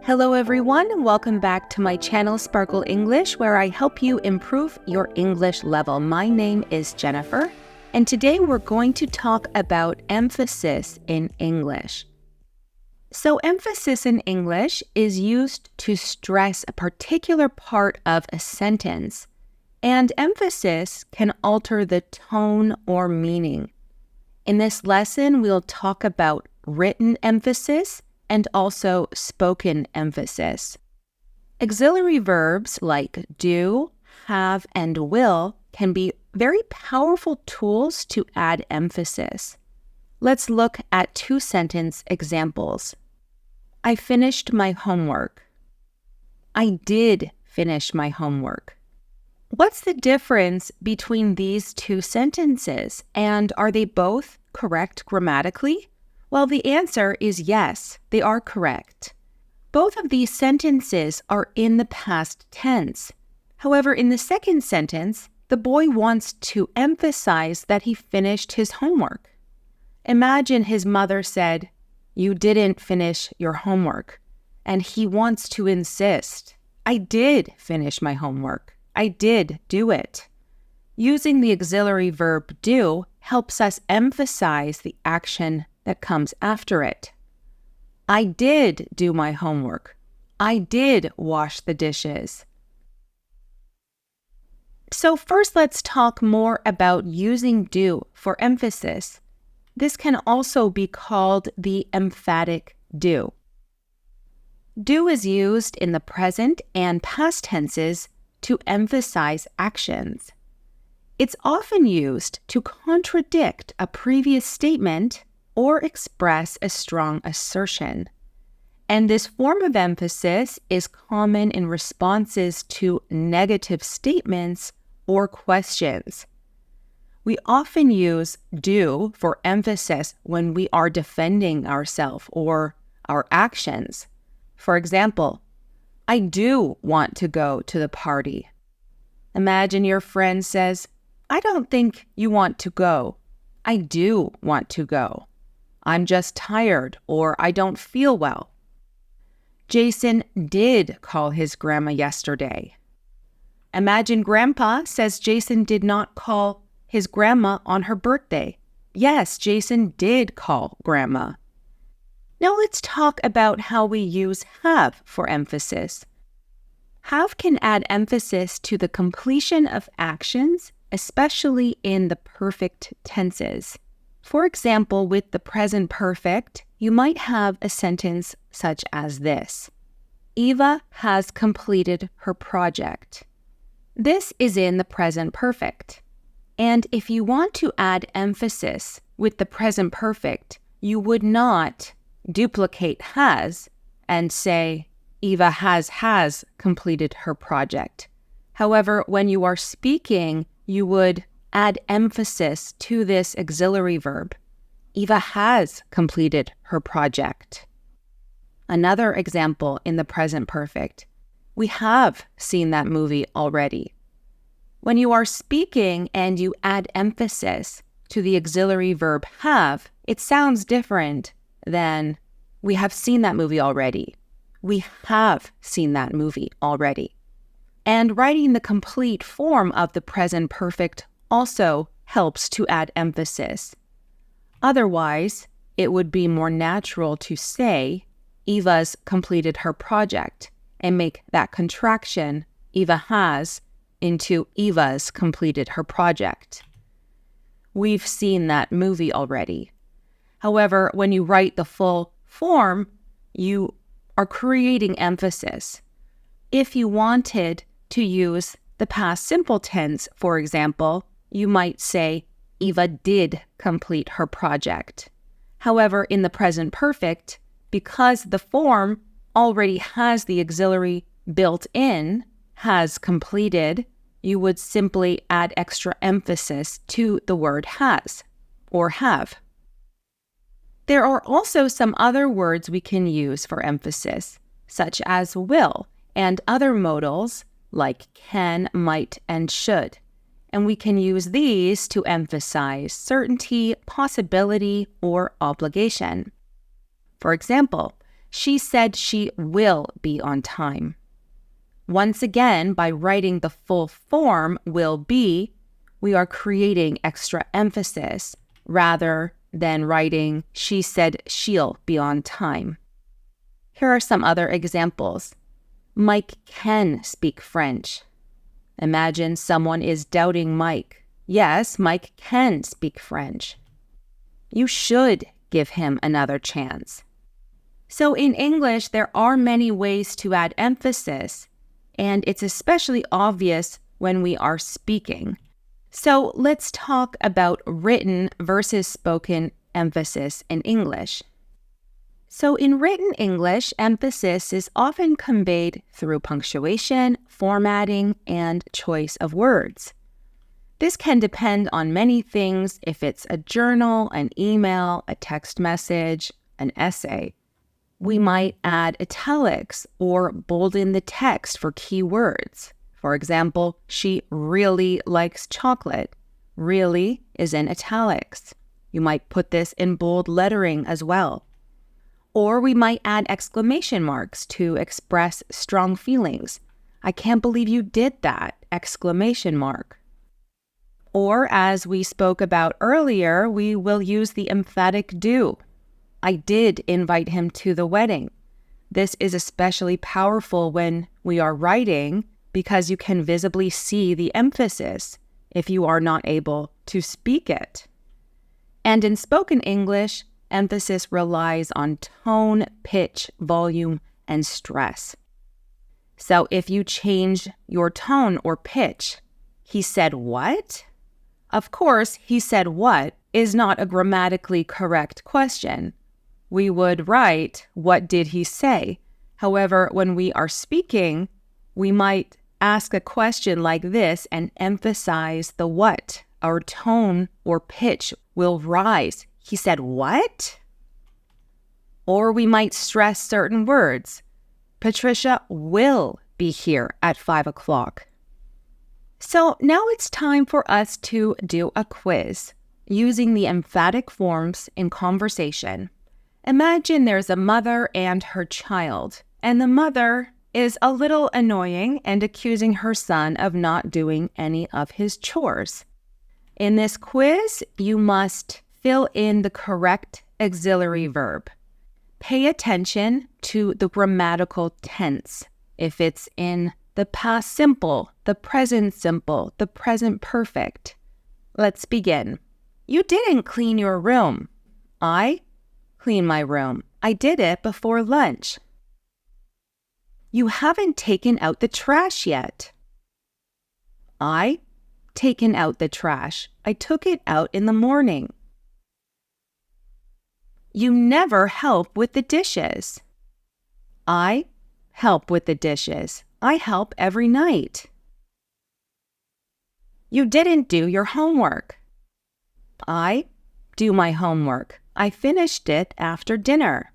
Hello everyone, and welcome back to my channel Sparkle English, where I help you improve your English level. My name is Jennifer, and today we're going to talk about emphasis in English. So emphasis in English is used to stress a particular part of a sentence, and emphasis can alter the tone or meaning. In this lesson, we'll talk about written emphasis and also spoken emphasis. Auxiliary verbs like do, have, and will can be very powerful tools to add emphasis. Let's look at two sentence examples. I finished my homework. I did finish my homework. What's the difference between these two sentences, and are they both correct grammatically? Well, the answer is yes, they are correct. Both of these sentences are in the past tense. However, in the second sentence, the boy wants to emphasize that he finished his homework. Imagine his mother said, "You didn't finish your homework," and he wants to insist, "I did finish my homework. I did do it." Using the auxiliary verb do helps us emphasize the action that comes after it. I did do my homework. I did wash the dishes. So first, let's talk more about using do for emphasis. This can also be called the emphatic do. Do is used in the present and past tenses to emphasize actions. It's often used to contradict a previous statement or express a strong assertion. And this form of emphasis is common in responses to negative statements or questions. We often use do for emphasis when we are defending ourselves or our actions. For example, I do want to go to the party. Imagine your friend says, I don't think you want to go. I do want to go. I'm just tired, or I don't feel well. Jason did call his grandma yesterday. Imagine Grandpa says Jason did not call his grandma on her birthday. Yes, Jason did call Grandma. Now let's talk about how we use have for emphasis. Have can add emphasis to the completion of actions, especially in the perfect tenses. For example, with the present perfect, you might have a sentence such as this. Eva has completed her project. This is in the present perfect. And if you want to add emphasis with the present perfect, you would not duplicate has and say, Eva has completed her project. However, when you are speaking, you would add emphasis to this auxiliary verb. Eva has completed her project. Another example in the present perfect. We have seen that movie already. When you are speaking and you add emphasis to the auxiliary verb have, it sounds different than we have seen that movie already. We have seen that movie already. And writing the complete form of the present perfect also helps to add emphasis. Otherwise, it would be more natural to say, Eva's completed her project, and make that contraction, Eva has, into Eva's completed her project. We've seen that movie already. However, when you write the full form, you are creating emphasis. If you wanted to use the past simple tense, for example, you might say, Eva did complete her project. However, in the present perfect, because the form already has the auxiliary built in, has completed, you would simply add extra emphasis to the word has or have. There are also some other words we can use for emphasis, such as will and other modals like can, might, and should. And we can use these to emphasize certainty, possibility, or obligation. For example, She said she will be on time. Once again, by writing the full form will be, we are creating extra emphasis rather than writing she said she'll be on time. Here are some other examples. Mike can speak French. Imagine someone is doubting Mike. Yes, Mike can speak French. You should give him another chance. So in English, there are many ways to add emphasis, and it's especially obvious when we are speaking. So let's talk about written versus spoken emphasis in English. So in written English, emphasis is often conveyed through punctuation, formatting, and choice of words. This can depend on many things if it's a journal, an email, a text message, an essay. We might add italics or bolden the text for key words. For example, she really likes chocolate. Really is in italics. You might put this in bold lettering as well. Or we might add exclamation marks to express strong feelings. I can't believe you did that! Exclamation mark. Or as we spoke about earlier, we will use the emphatic do. I did invite him to the wedding. This is especially powerful when we are writing because you can visibly see the emphasis if you are not able to speak it. And in spoken English, emphasis relies on tone, pitch, volume, and stress. So if you change your tone or pitch, he said what? Of course, he said what is not a grammatically correct question. We would write, what did he say? However, when we are speaking, we might ask a question like this and emphasize the what. Our tone or pitch will rise. He said, what? Or we might stress certain words. Patricia will be here at 5 o'clock. So now it's time for us to do a quiz using the emphatic forms in conversation. Imagine there's a mother and her child, and the mother is a little annoying and accusing her son of not doing any of his chores. In this quiz, you must fill in the correct auxiliary verb. Pay attention to the grammatical tense. If it's in the past simple, the present simple, the present perfect. Let's begin. You didn't clean your room. I clean my room. I did it before lunch. You haven't taken out the trash yet. I taken out the trash. I took it out in the morning. You never help with the dishes. I help with the dishes. I help every night. You didn't do your homework. I do my homework. I finished it after dinner.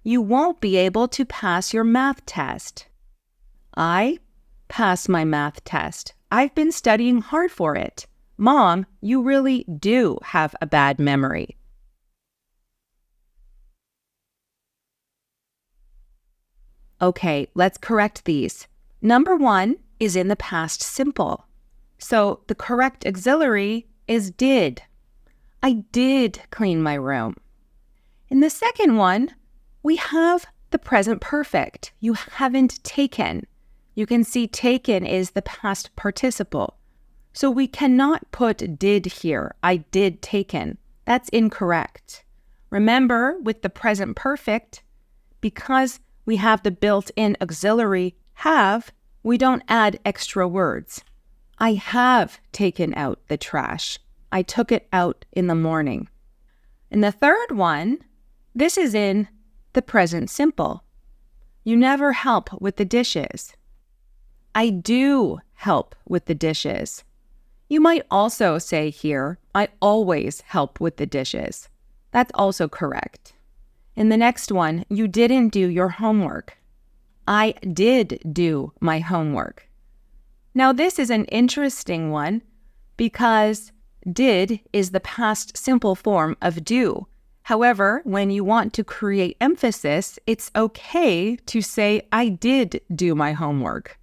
You won't be able to pass your math test. I pass my math test. I've been studying hard for it. Mom, you really do have a bad memory. Okay, let's correct these. Number 1 is in the past simple. So the correct auxiliary is did. I did clean my room. In the second one, we have the present perfect. You haven't taken. You can see taken is the past participle. So we cannot put did here. I did taken. That's incorrect. Remember, with the present perfect, because we have the built-in auxiliary have, we don't add extra words. I have taken out the trash. I took it out in the morning. In the third one, this is in the present simple. You never help with the dishes. I do help with the dishes. You might also say here, I always help with the dishes. That's also correct. In the next one, you didn't do your homework. I did do my homework. Now this is an interesting one because did is the past simple form of do. However, when you want to create emphasis, it's okay to say, I did do my homework.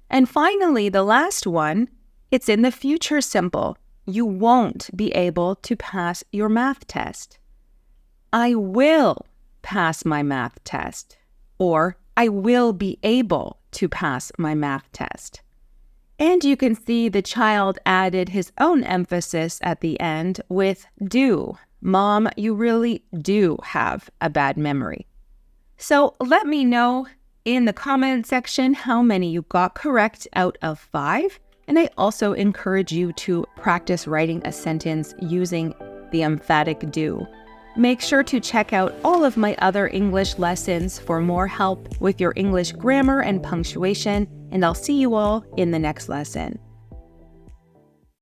And finally, the last one, it's in the future simple. You won't be able to pass your math test. I will pass my math test. Or I will be able to pass my math test. And you can see the child added his own emphasis at the end with do. Mom, you really do have a bad memory. So let me know in the comment section how many you got correct out of 5. And I also encourage you to practice writing a sentence using the emphatic do. Make sure to check out all of my other English lessons for more help with your English grammar and punctuation, and I'll see you all in the next lesson.